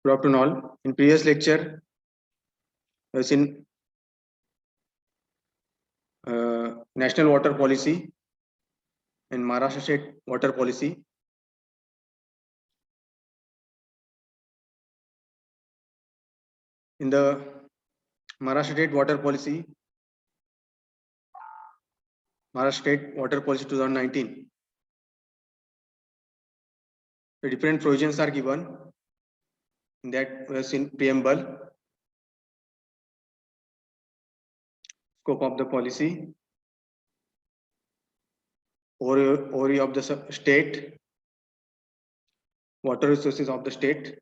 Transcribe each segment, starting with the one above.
Good afternoon all. In previous lecture, we have seen national water policy and Maharashtra state water policy. In the Maharashtra state water policy, Maharashtra state water policy 2019, the different provisions are given. In that, we have seen preamble, scope of the policy, overview of the state, water resources of the state,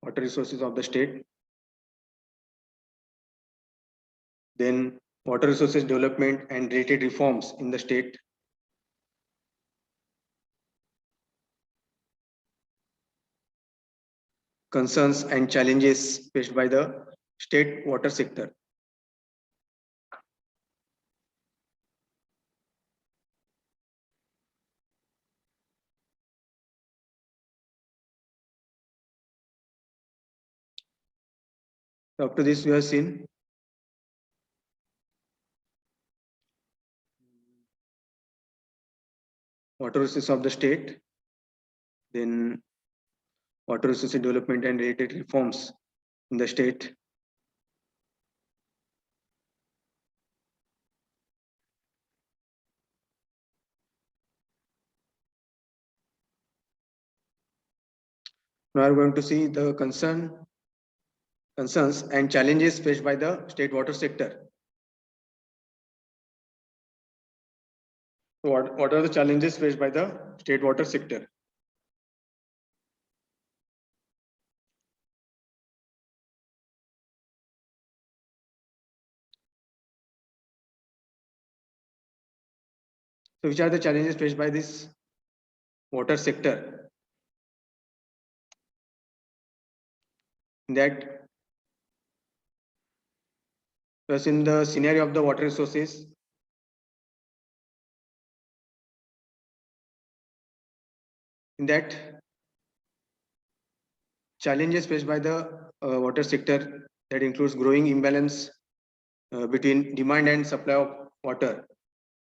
water resources of the state, then water resources development and related reforms in the state, concerns and challenges faced by the state water sector. Up to this, we have seen water resources of the state, then water resources development and related reforms in the state, now we are going to see the concerns and challenges faced by the state water sector. So what are the challenges faced by the state water sector? So which are the challenges faced by this water sector? In that, was in the scenario of the water resources, in that challenges faced by the water sector, that includes growing imbalance between demand and supply of water.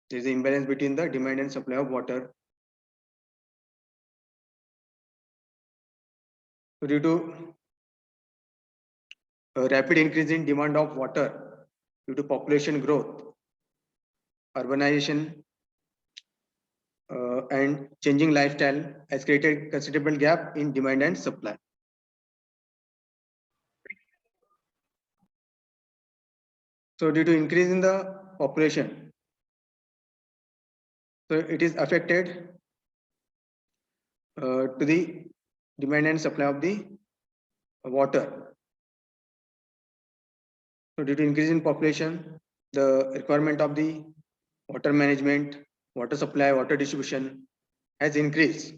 There is an imbalance between the demand and supply of water. So due to a rapid increase in demand of water due to population growth, urbanization, and changing lifestyle has created considerable gap in demand and supply. So due to increase in the population, so it is affected to the demand and supply of the water. So due to increase in population, the requirement of the water management, water supply, water distribution has increased.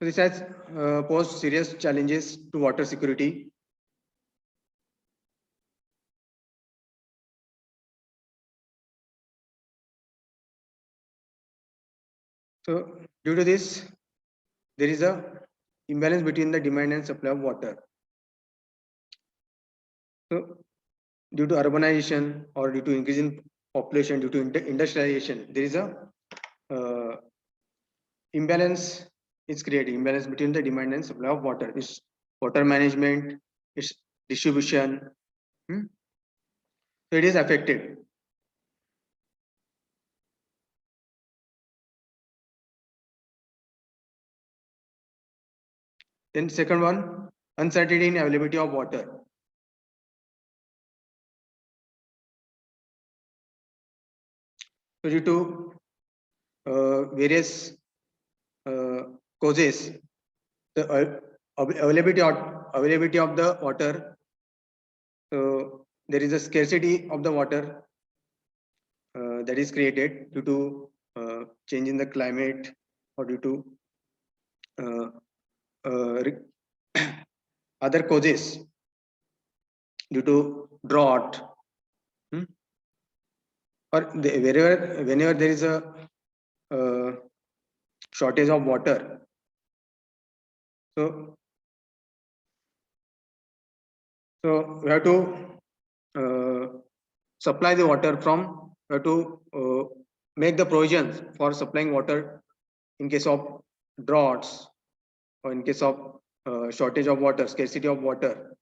So this has posed serious challenges to water security. So due to this, there is a imbalance between the demand and supply of water. So due to urbanization or due to increase in population, due to industrialization, there is a imbalance is created, imbalance between the demand and supply of water. Its water management, its distribution, so it is affected. Then second one, uncertainty in availability of water. So due to various causes, the availability of the water, so there is a scarcity of the water that is created due to change in the climate or due to other causes, due to drought, or whenever there is a shortage of water, so we have to supply the water from, we have to make the provisions for supplying water in case of droughts or in case of shortage of water, scarcity of water.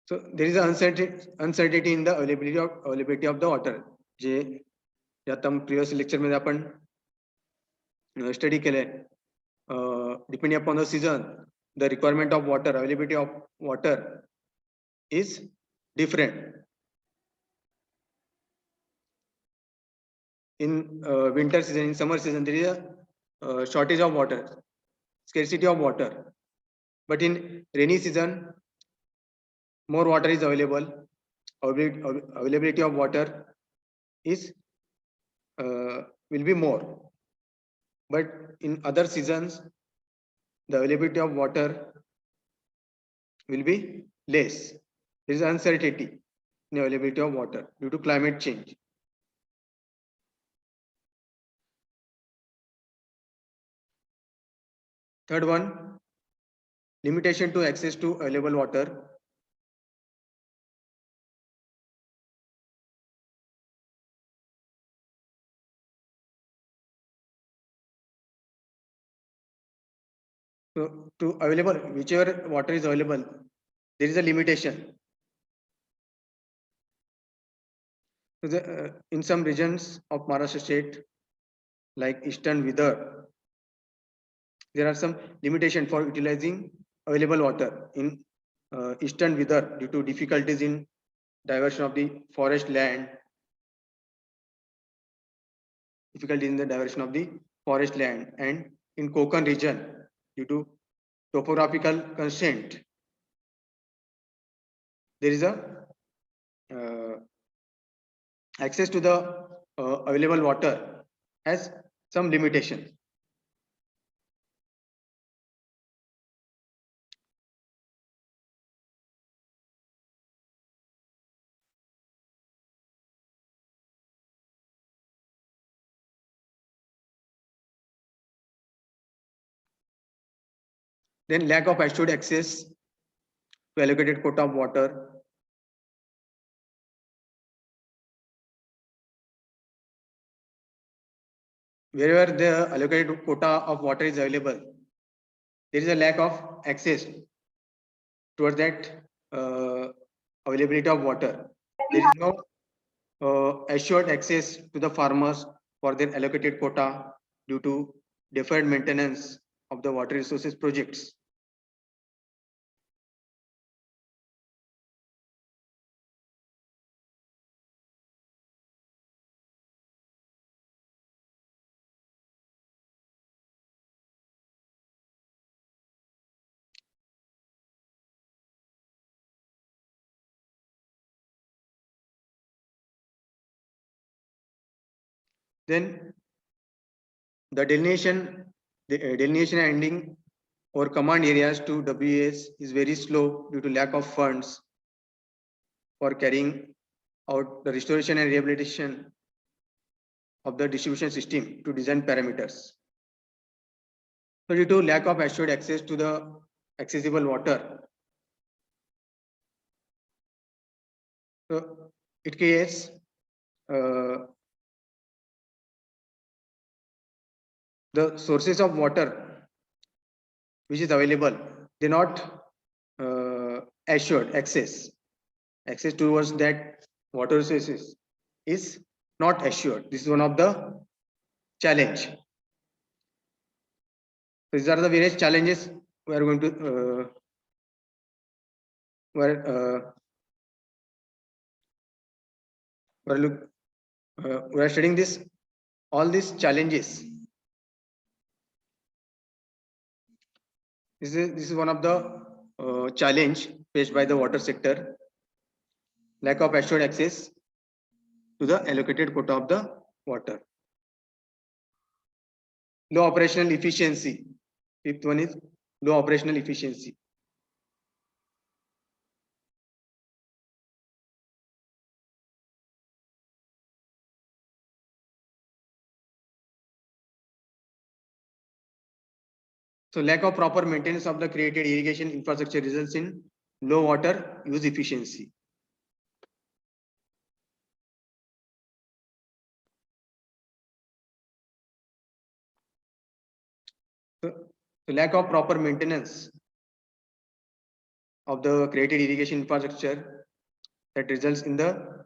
So there is uncertainty in the availability of the water. जे आता previous lecture मध्ये आपण study केले, depending upon the season, the requirement of water, availability of water is different. In winter season, in summer season, there is a shortage of water, scarcity of water. But in rainy season, more water is available. Availability of water is will be more. But in other seasons, the availability of water will be less. There is uncertainty in availability of water due to climate change. Third one, limitation to access to available water. So to available, whichever water is available, there is a limitation. So in some regions of Maharashtra state, like Eastern Vidarbha, there are some limitation for utilizing available water in Eastern Vidarbha due to difficulties in diversion of the forest land, difficulty in the diversion of the forest land, and in Konkan region due to topographical constraint, there is a access to the available water has some limitation. Then lack of assured access to allocated quota of water. Wherever the allocated quota of water is available, there is a lack of access towards that availability of water. There is no assured access to the farmers for their allocated quota due to deferred maintenance of the water resources projects. Then the delineation ending or command areas to WAS is very slow due to lack of funds for carrying out the restoration and rehabilitation of the distribution system to design parameters. So due to lack of assured access to the accessible water, so it creates the sources of water which is available, they're not assured access towards that water resources is not assured. This is one of the challenge. These are the various challenges we are going to we are studying this, all these challenges. This is one of the challenge faced by the water sector. Lack of assured access to the allocated quota of the water. Low operational efficiency. Fifth one is low operational efficiency. So lack of proper maintenance of the created irrigation infrastructure results in low water use efficiency. So lack of proper maintenance of the created irrigation infrastructure that results in the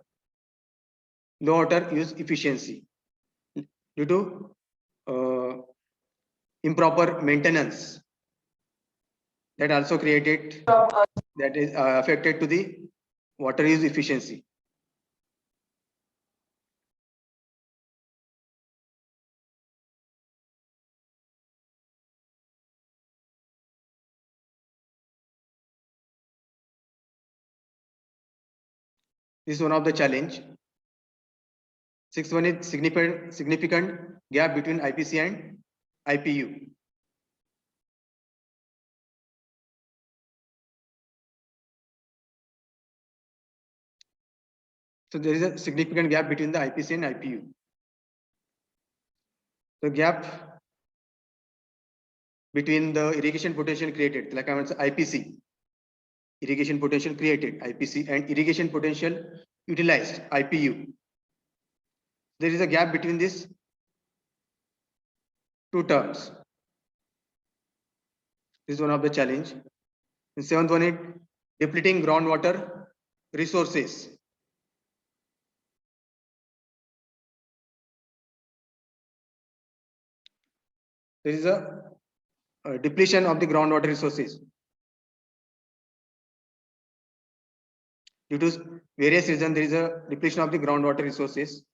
low water use efficiency due to improper maintenance that also created that is affected to the water use efficiency. This is one of the challenge. Sixth one is significant gap between IPC and IPU. So there is a significant gap between the IPC and IPU. The gap between the irrigation potential created, like I mentioned, IPC, irrigation potential created, IPC, and irrigation potential utilized, IPU. There is a gap between these two terms. This is one of the challenge. The seventh one is depleting groundwater resources. There is a depletion of the groundwater resources due to various reasons. There is a depletion of the groundwater resources.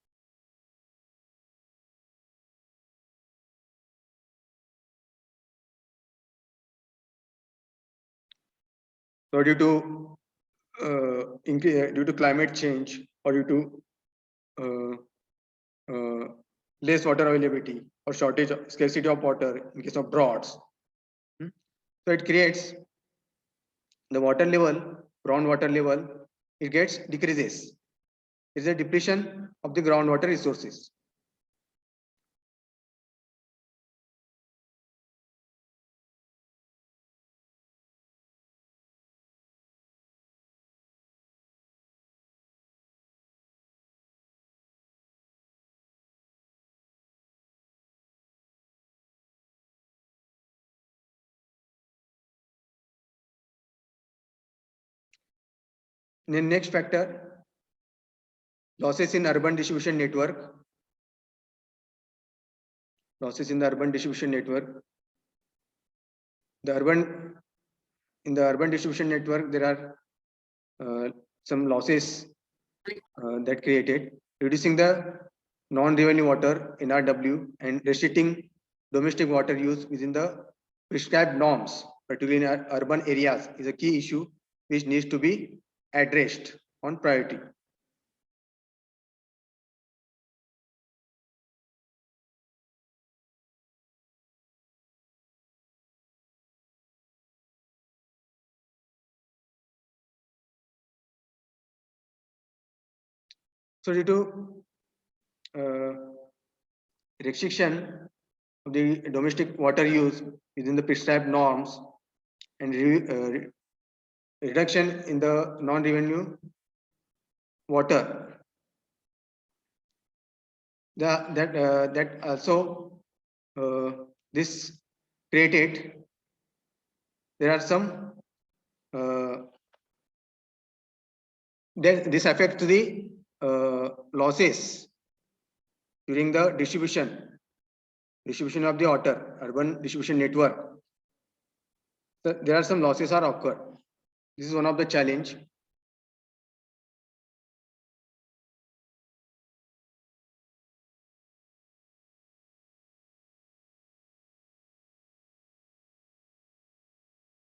So due to climate change or due to less water availability or scarcity of water in case of droughts. So it creates the water level, groundwater level, it gets decreases. It's a depletion of the groundwater resources. And then next factor, losses in urban distribution network. Losses in the urban distribution network. In the urban distribution network, there are some losses that created, reducing the non-revenue water NRW and restricting domestic water use within the prescribed norms, particularly in urban areas, is a key issue which needs to be addressed on priority. So due to restriction of the domestic water use within the prescribed norms and reduction in the non-revenue water, that also this created, there are some this affects the losses during the distribution of the water, urban distribution network. So there are some losses are occurred. This is one of the challenge.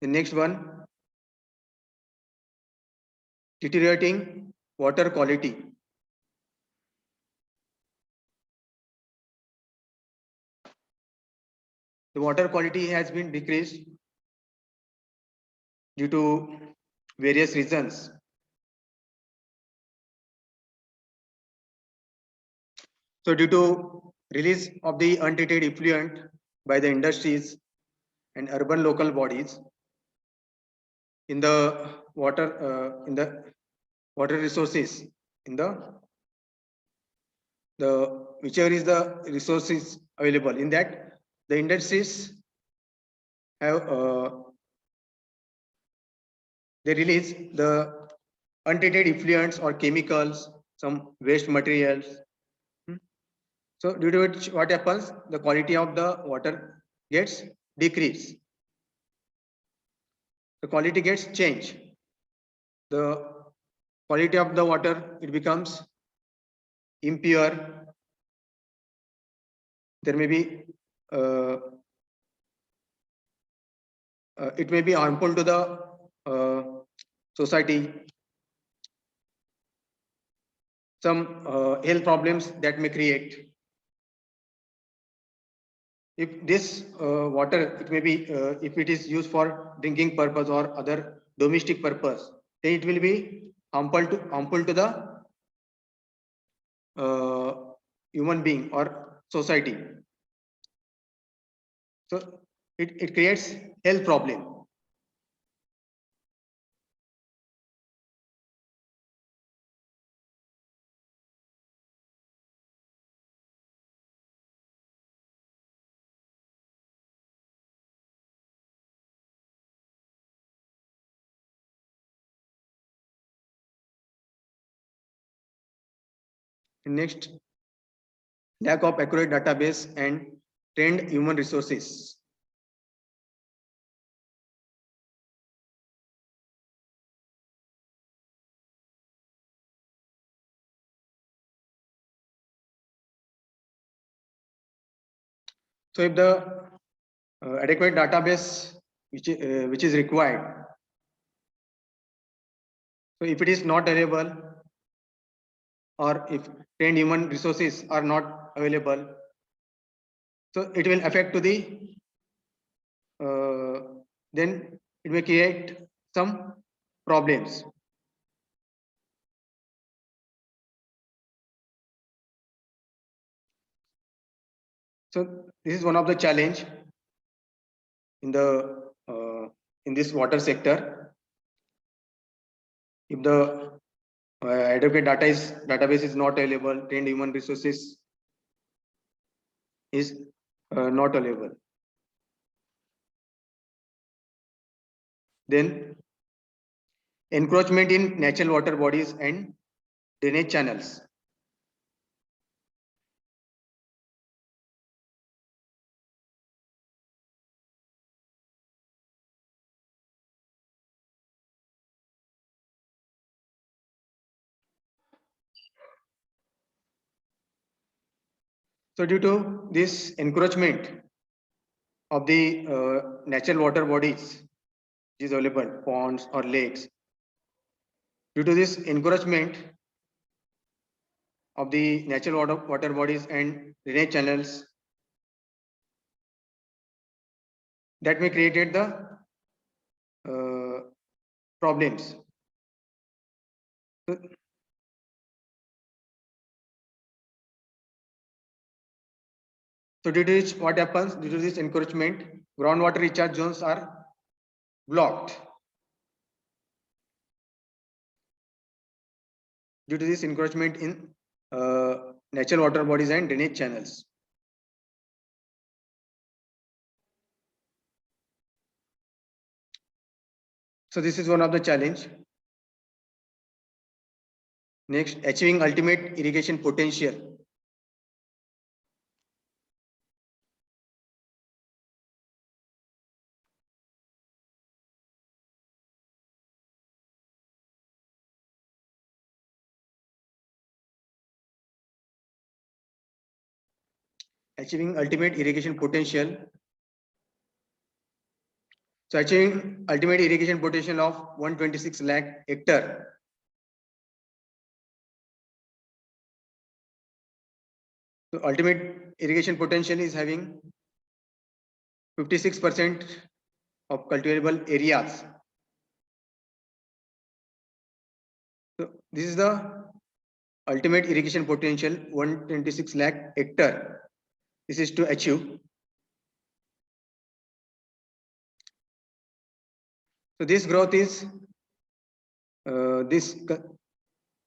The next one, deteriorating water quality. The water quality has been decreased due to various reasons. So due to release of the untreated effluent by the industries and urban local bodies in the water resources in the whichever is the resources available in that, the industries have they release the untreated effluents or chemicals, some waste materials. Hmm. So due to which what happens, the quality of the water gets decreased. The quality gets changed. The quality of the water, it becomes impure. There may be uh, it may be harmful to the society. Some health problems that may create. If this water, it may be if it is used for drinking purpose or other domestic purpose, then it will be harmful to the human being or society. So it creates health problem. Next, lack of accurate database and trained human resources. So if the adequate database which is required, so if it is not available, or if trained human resources are not available, so it will affect to the then it may create some problems. So this is one of the challenge in the in this water sector. If the adequate database is not available, trained human resources is not available, then encroachment in natural water bodies and drainage channels. So due to this encroachment of the natural water bodies which is available, ponds or lakes, due to this encroachment of the natural water bodies and drainage channels, that may created the problems. So, due to which what happens, due to this encroachment, groundwater recharge zones are blocked. Due to this encroachment in natural water bodies and drainage channels. So this is one of the challenge. Next, achieving ultimate irrigation potential. Achieving ultimate irrigation potential. So achieving ultimate irrigation potential of 126 lakh hectare. So ultimate irrigation potential is having 56% of cultivable areas. So this is the ultimate irrigation potential 126 lakh hectare. This is to achieve. So this growth is this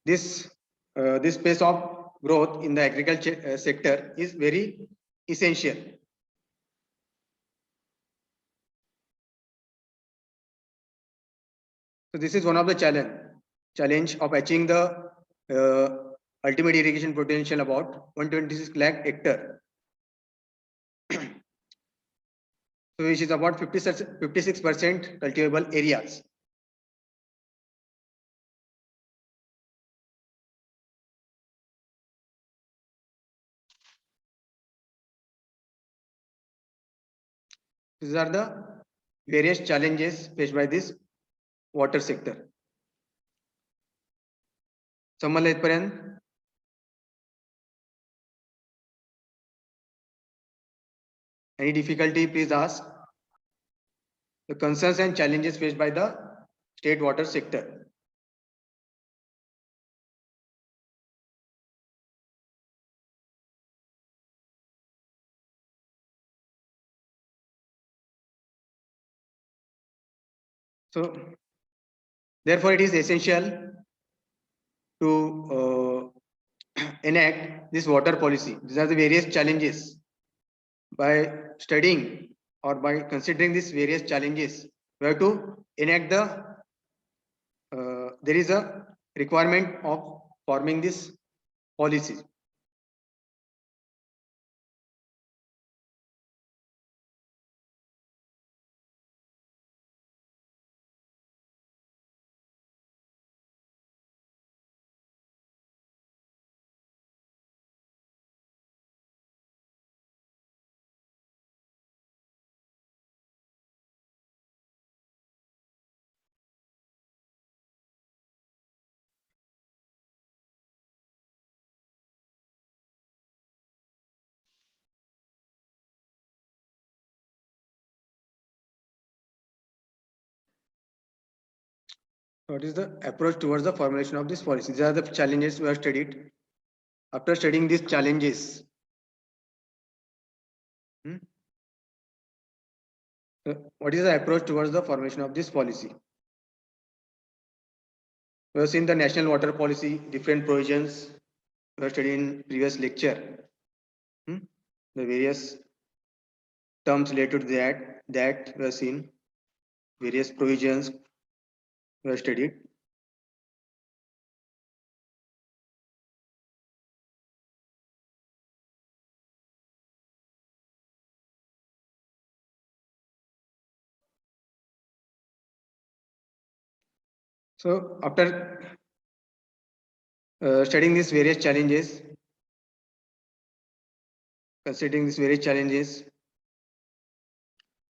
this this pace of growth in the agriculture sector is very essential. So this is one of the challenge of achieving the ultimate irrigation potential about 126 lakh hectare. So which is about 56% cultivable areas. These are the various challenges faced by this water sector. समजलं इथपर्यंत? Any difficulty, please ask. The concerns and challenges faced by the state water sector. So, therefore, it is essential to enact this water policy. These are the various challenges. By studying or by considering these various challenges, we have to enact there is a requirement of forming this policy. What is the approach towards the formulation of this policy? These are the challenges we have studied. After studying these challenges, what is the approach towards the formation of this policy? We have seen the national water policy, different provisions. We have studied in previous lecture. The various terms related to that we have seen. Various provisions we have studied. So after studying these various challenges, considering these various challenges,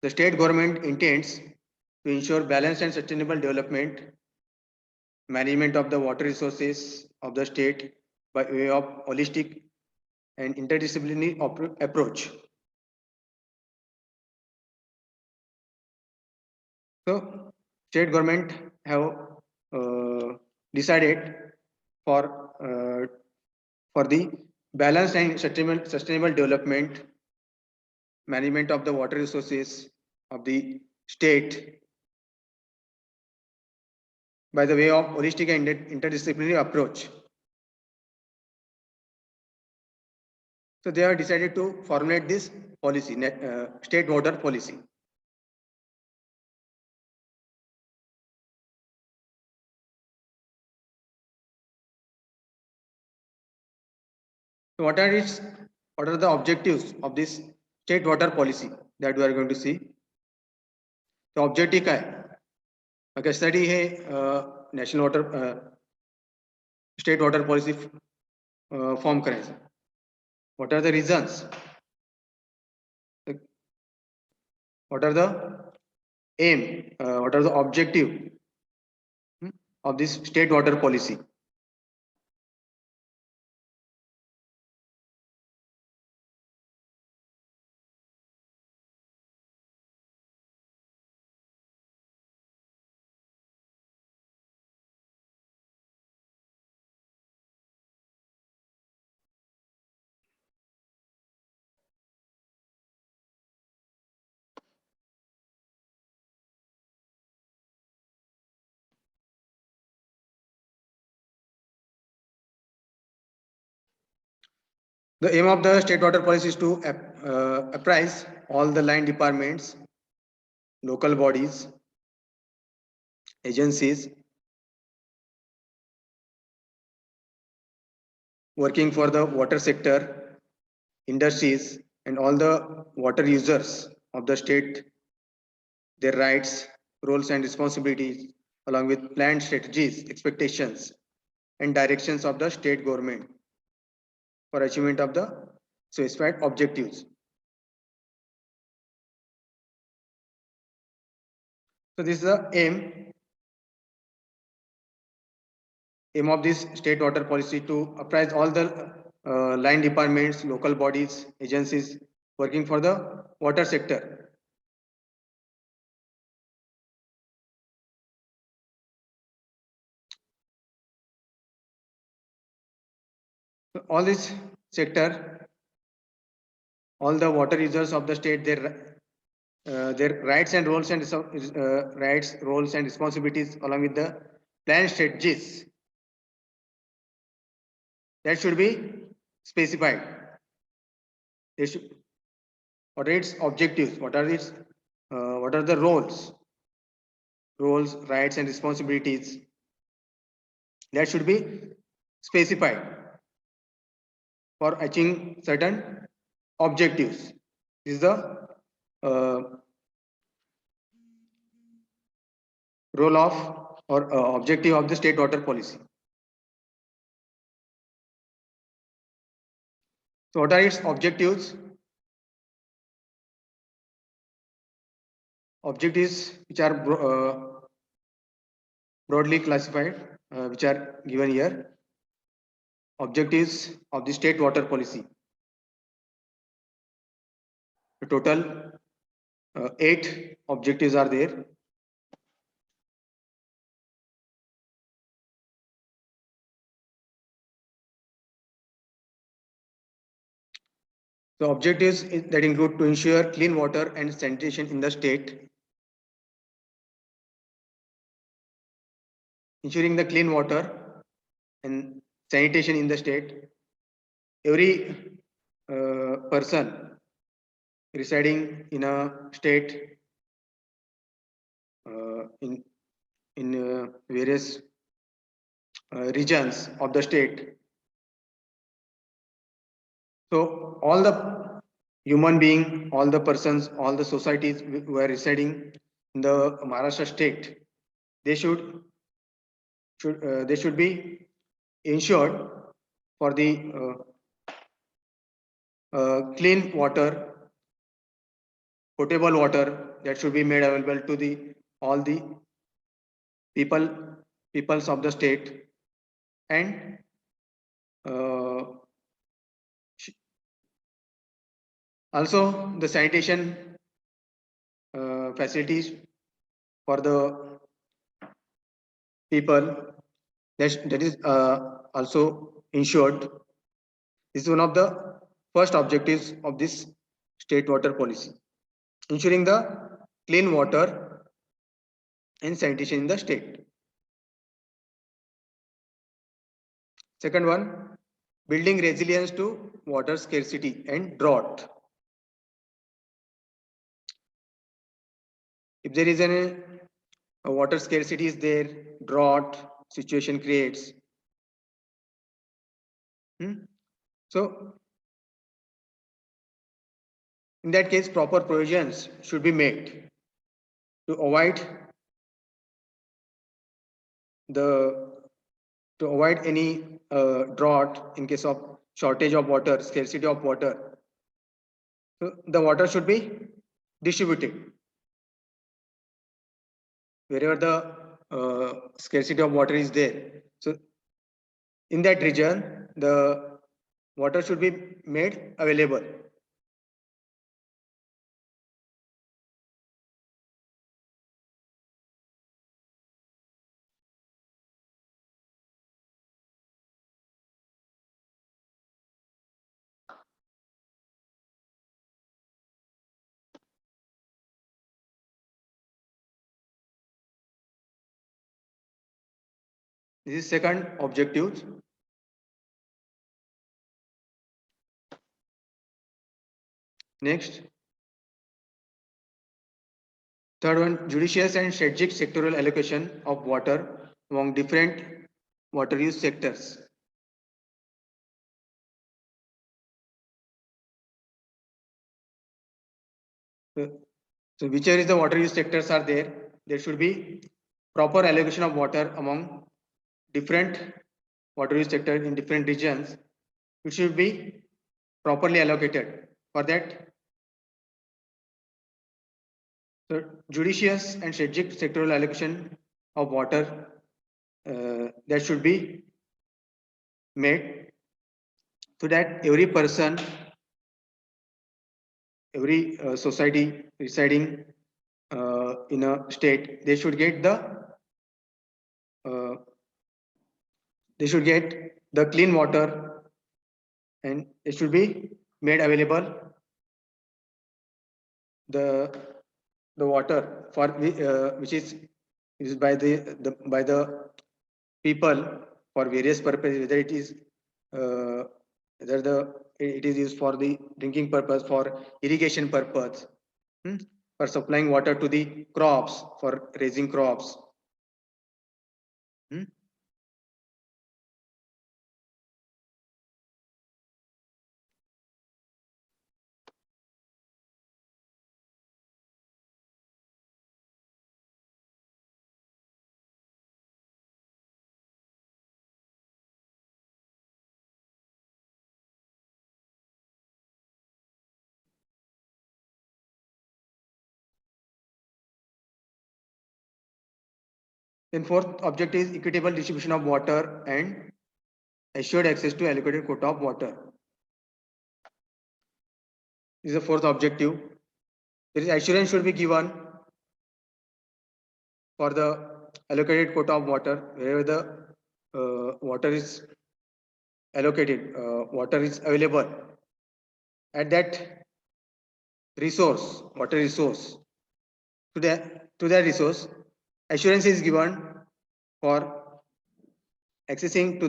the state government intends to ensure balanced and sustainable development, management of the water resources of the state by way of holistic and interdisciplinary approach. So, state government have decided for the balanced and sustainable development, management of the water resources of the state by the way of holistic and interdisciplinary approach. So they have decided to formulate this policy, state water policy. So what are the objectives of this state water policy that we are going to see? The objective काय कशासाठी हे national water state water policy form करायचं? What are the reasons? What are the aim? What are the objective of this state water policy? The aim of the state water policy is to apprise all the line departments, local bodies, agencies working for the water sector, industries, and all the water users of the state, their rights, roles, and responsibilities, along with planned strategies, expectations, and directions of the state government for achievement of the specified objectives. So this is the aim of this state water policy to apprise all the line departments, local bodies, agencies working for the water sector. So all this sector, all the water users of the state, their rights and roles and rights, roles and responsibilities, along with the planned strategies that should be specified. They should, what are its objectives? What are the roles, rights, and responsibilities that should be specified for achieving certain objectives. This is the uh, role of or objective of the state water policy. So, what are its objectives? Objectives which are broadly classified, which are given here. Objectives of the state water policy. The total 8 objectives are there. The objectives that include to ensure clean water and sanitation in the state, ensuring the clean water and sanitation in the state. Every person residing in a state in various regions of the state. So all the human being, all the persons, all the societies who are residing in the Maharashtra state, they should be ensured for the clean water, potable water that should be made available to the all the people peoples of the state, and uh, also the sanitation facilities for the people that is also ensured. This is one of the first objectives of this state water policy, ensuring the clean water and sanitation in the state. Second one, building resilience to water scarcity and drought. If there is a water scarcity is there, drought situation creates. So in that case, proper provisions should be made to avoid the to avoid any drought in case of shortage of water, scarcity of water. So the water should be distributed wherever the scarcity of water is there. So in that region, the water should be made available. This is second objective. Next, third one, judicious and strategic sectoral allocation of water among different water use sectors. So whichever is the water use sectors are there should be proper allocation of water among different water use sector in different regions. It should be properly allocated. For that, so judicious and strategic sectoral allocation of water that should be made so that every person, every society residing in a state, uh, they should get the clean water, and it should be made available the water for which is used by the people for various purposes, whether it is uh, whether it is used for the drinking purpose, for irrigation purpose, hmm, for supplying water to the crops, for raising crops. Hmm. Then fourth objective is equitable distribution of water and assured access to allocated quota of water. This is the fourth objective. There is assurance should be given for the allocated quota of water wherever the water is allocated, water is available at that resource, water resource. To that resource, assurance is given for accessing to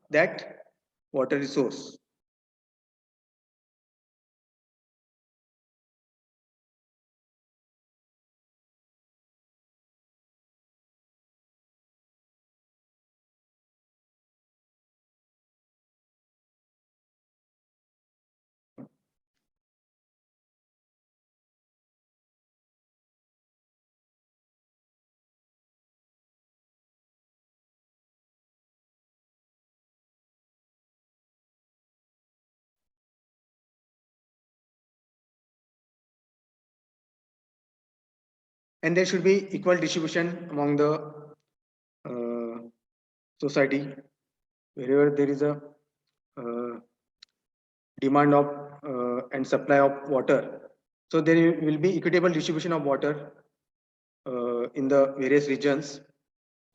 that water resource. And there should be equal distribution among the uh, society wherever there is a uh, demand of and supply of water. So there will be equitable distribution of water in the various regions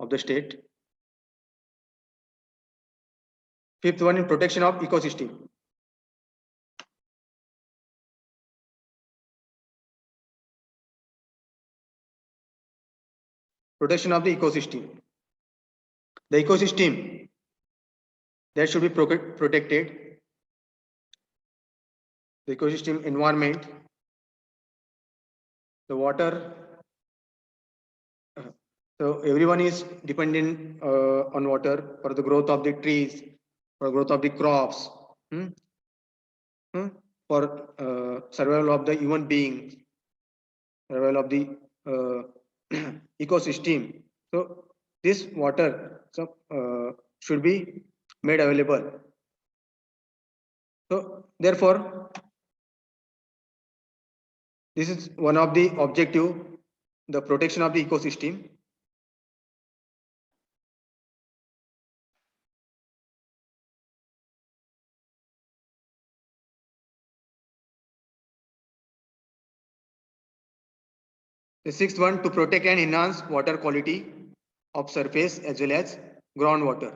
of the state. Fifth one is protection of ecosystem. Protection of the ecosystem. The ecosystem that should be protected. The ecosystem environment, the water. So everyone is dependent on water for the growth of the trees, for growth of the crops, hmm, for survival of the human beings, survival of the ecosystem. So this water should be made available. So therefore, this is one of the objective, the protection of the ecosystem. The sixth one, to protect and enhance water quality of surface as well as groundwater.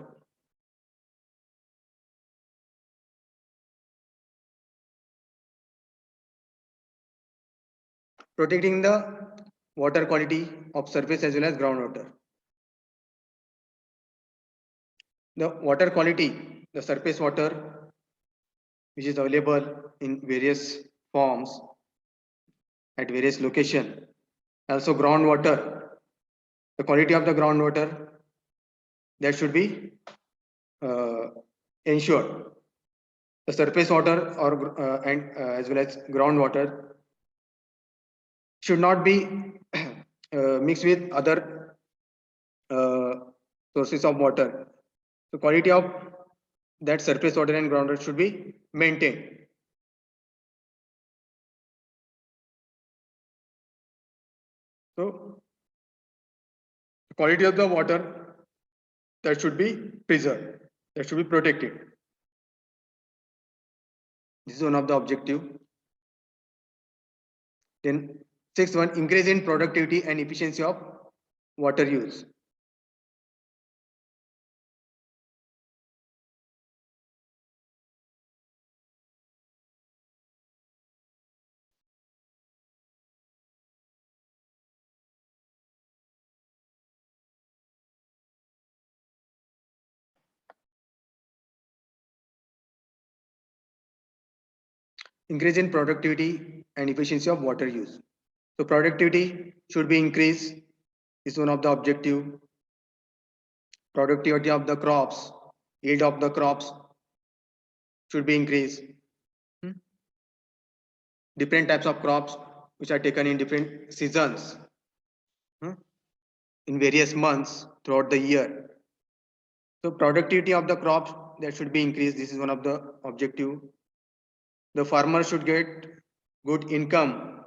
Protecting the water quality of surface as well as groundwater. The water quality, the surface water which is available in various forms at various location. Also groundwater, the quality of the groundwater that should be ensured. The surface water or as well as groundwater should not be mixed with other uh, sources of water. The quality of that surface water and groundwater should be maintained. So the quality of the water that should be preserved, that should be protected. This is one of the objective. Then sixth one, increase in productivity and efficiency of water use. Increase in productivity and efficiency of water use. So productivity should be increased. Is one of the objective. Productivity of the crops, yield of the crops should be increased. Different types of crops which are taken in different seasons, in various months throughout the year. So productivity of the crops that should be increased. This is one of the objective. The farmer should get good income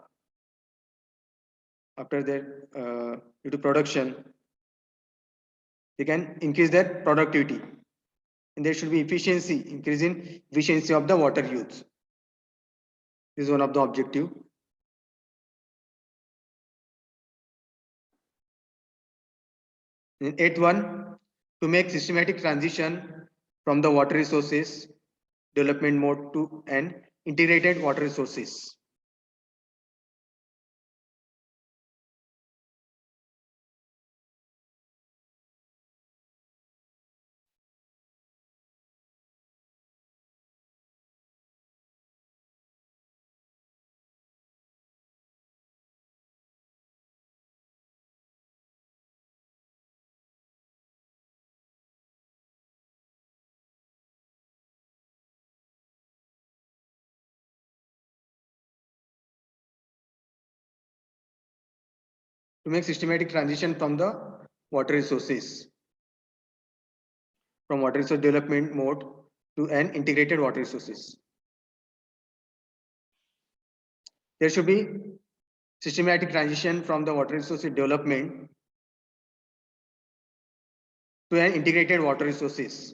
after their due to production. They can increase their productivity, and there should be efficiency, increase in efficiency of the water use. This is one of the objective. And eighth one, to make systematic transition from the water resources development mode to an integrated water resources. To make systematic transition from the water resources, from water resource development mode to an integrated water resources. There should be systematic transition from the water resources development to an integrated water resources.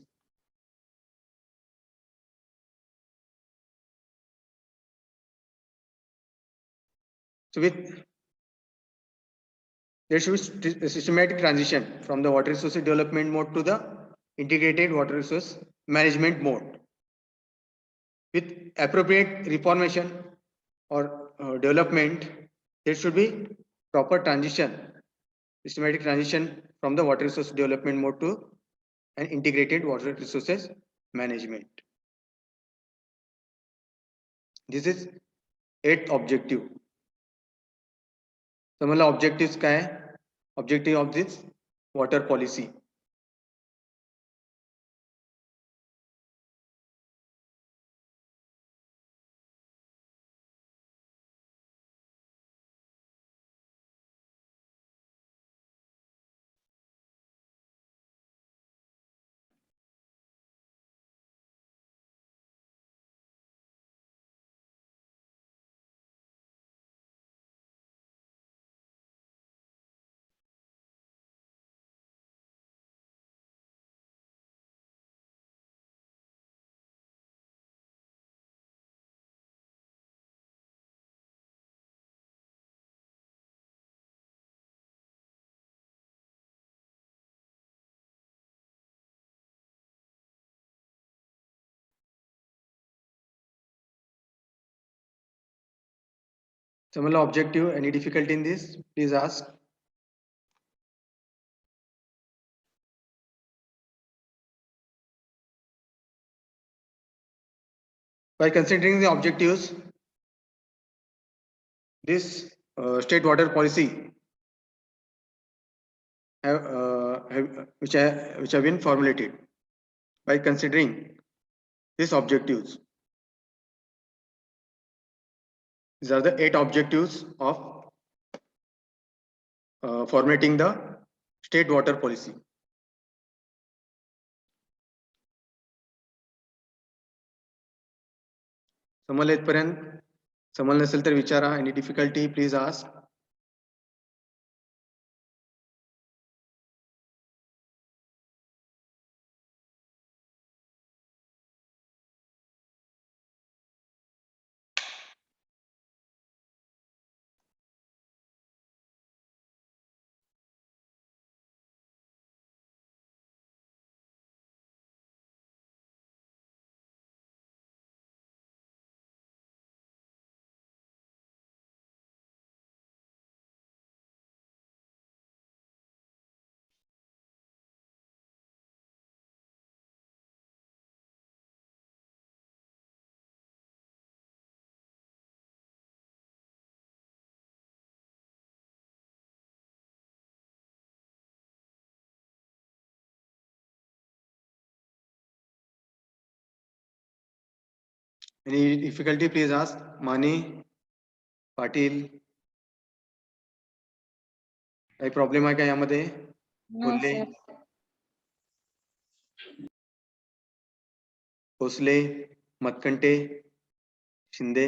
So with there should be a systematic transition from the water resources development mode to the integrated water resource management mode. With appropriate reformation or development, there should be proper transition, systematic transition from the water resource development mode to an integrated water resources management. This is 8th objective. So मला objectives क्या है? Objective of this water policy. Similar objective, any difficulty in this? Please ask. By considering the objectives, This state water policy which have been formulated by considering these objectives. These are the 8 objectives of formulating the state water policy. समजलं इथपर्यंत? समजलं नसेल तर विचारा. Any difficulty, please ask. Any difficulty, please ask. Mani, Patil. काही problem आहे का यामध्ये? बोलले, Bhosle, मतकंटे, Shinde.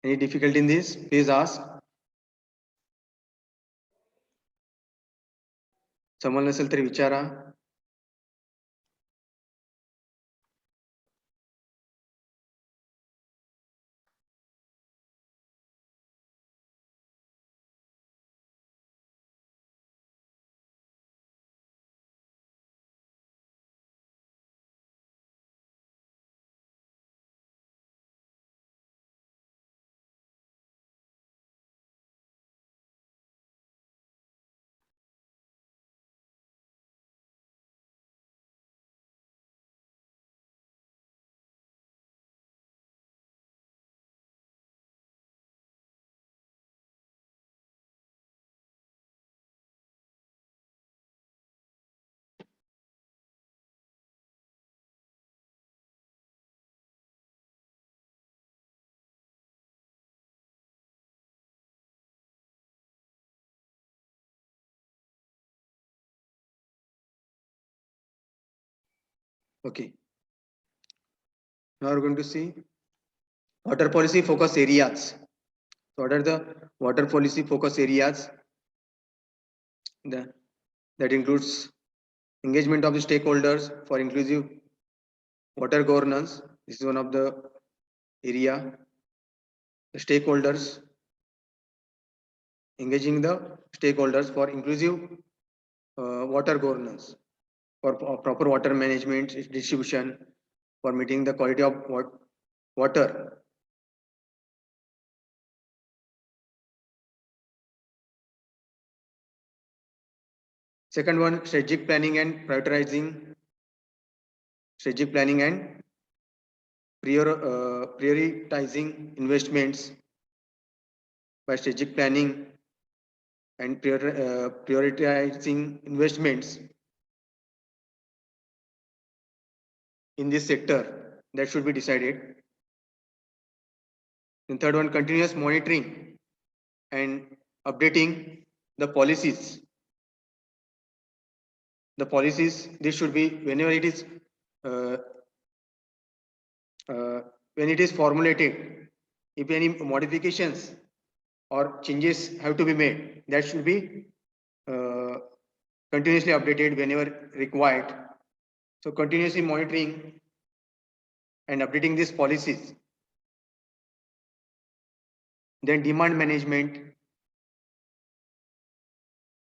Any difficulty in this? Please ask. समजलं नसेल तर विचारा. Okay. Now we're going to see water policy focus areas. So what are the water policy focus areas? That includes engagement of the stakeholders for inclusive water governance. This is one of the area. The stakeholders, engaging the stakeholders for inclusive water governance, for proper water management, its distribution, for meeting the quality of water. Second one, strategic planning and prioritizing. Strategic planning and prioritizing investments by strategic planning and prioritizing investments in this sector, that should be decided. And third one, continuous monitoring and updating the policies. The policies, this should be whenever it is when it is formulated, if any modifications or changes have to be made, that should be continuously updated whenever required. So continuously monitoring and updating these policies. Then demand management.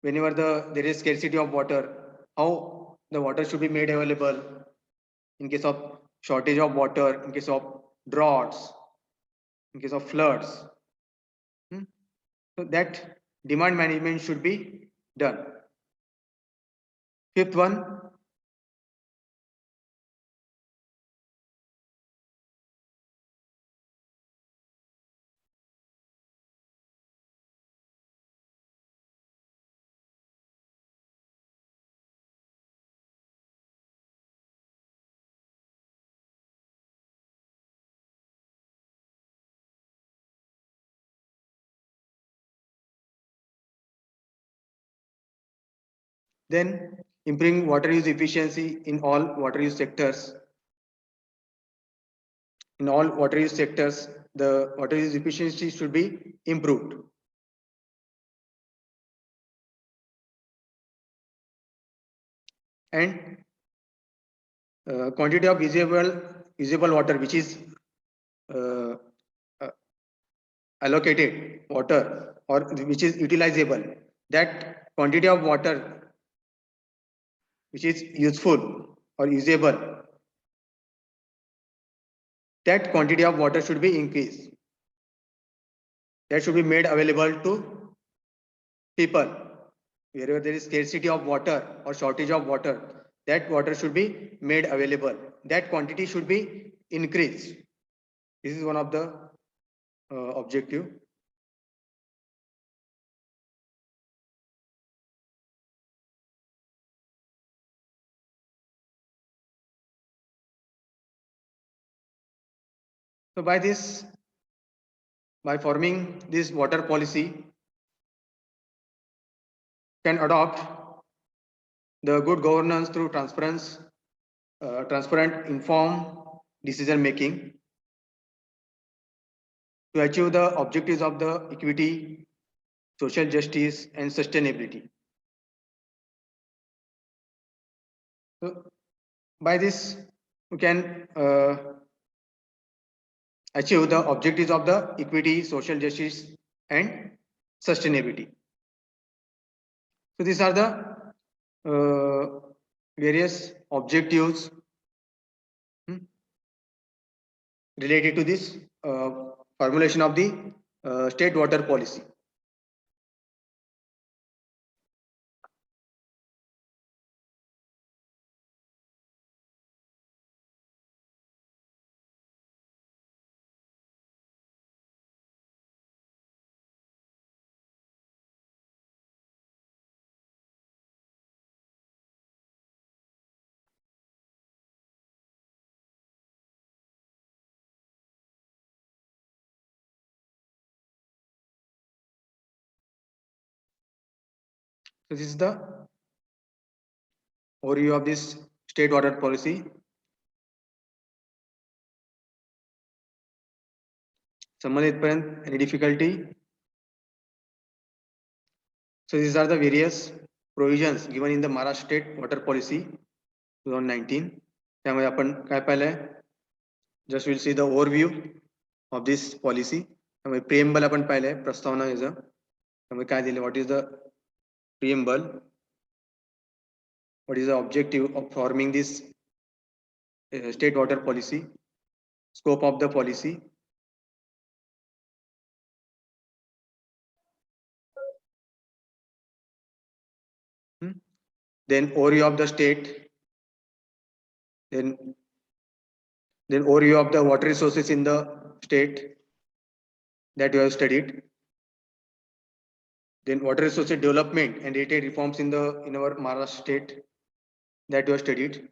Whenever there is scarcity of water, how the water should be made available in case of shortage of water, in case of droughts, in case of floods. So that demand management should be done. Fifth one, Then improving water use efficiency in all water use sectors. In all water use sectors, the water use efficiency should be improved. And quantity of usable water which is uh, uh, allocated water or which is utilizable, that quantity of water which is useful or usable, that quantity of water should be increased. That should be made available to people. Wherever there is scarcity of water or shortage of water, that water should be made available. That quantity should be increased. This is one of the objective. So by forming this water policy, can adopt the good governance through transparent, informed decision making to achieve the objectives of the equity, social justice, and sustainability. So by this, we can achieve the objectives of the equity, social justice, and sustainability. So these are the various objectives related to this formulation of the state water policy. So this is the overview of this state water policy. संबंधित पर्यंत any difficulty? So these are the various provisions given in the Maharashtra State Water Policy 2019. त्यामध्ये आपण काय पाहिलंय? Just we'll see the overview of this policy. त्यामुळे preamble आपण पाहिलंय, प्रस्तावना याचं. त्यामुळे काय दिले? What is the preamble? What is the objective of forming this state water policy? Scope of the policy. Then overview of the state. Then overview of the water resources in the state that you have studied. Then water resources development and related reforms in our Maharashtra state that you have studied.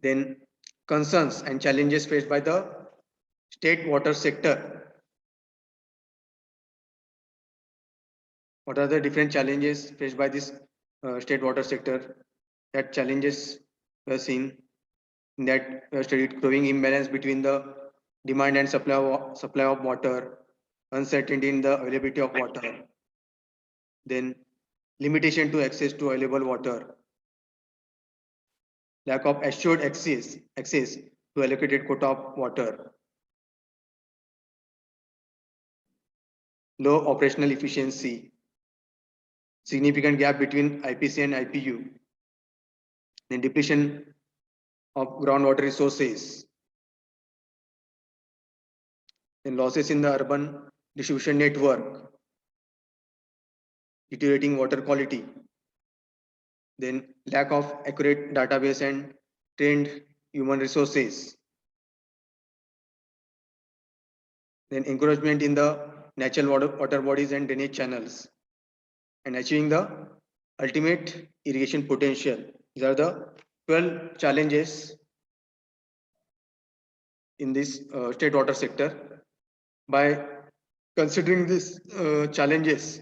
Then concerns and challenges faced by the state water sector. What are the different challenges faced by this state water sector? That challenges were seen in that we have studied growing imbalance between the demand and supply of water, uncertainty in the availability of water, then limitation to access to available water, lack of assured access to allocated quota of water, low operational efficiency, significant gap between IPC and IPU, then depletion of groundwater resources, then losses in the urban distribution network, deteriorating water quality, then lack of accurate database and trained human resources, then encouragement in the natural water bodies and drainage channels, and achieving the ultimate irrigation potential. These are the 12 challenges in this state water sector. By considering these challenges,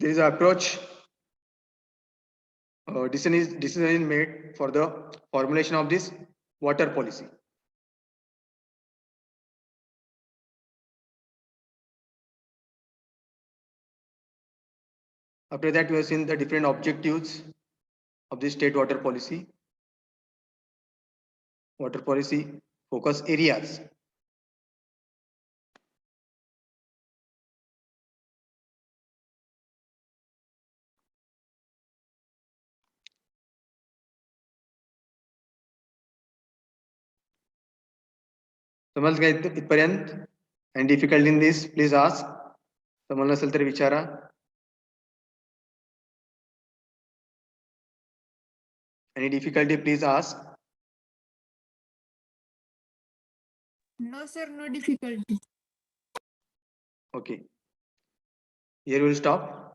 there is an approach. Decision is made for the formulation of this water policy. After that, we have seen the different objectives of the state water policy. Water policy focus areas. समझ गए इथपर्यंत? आणि difficult in this please ask. समजलं असेल तर विचारा. Any difficulty, please ask. No, sir, no difficulty. Okay. Here we will stop.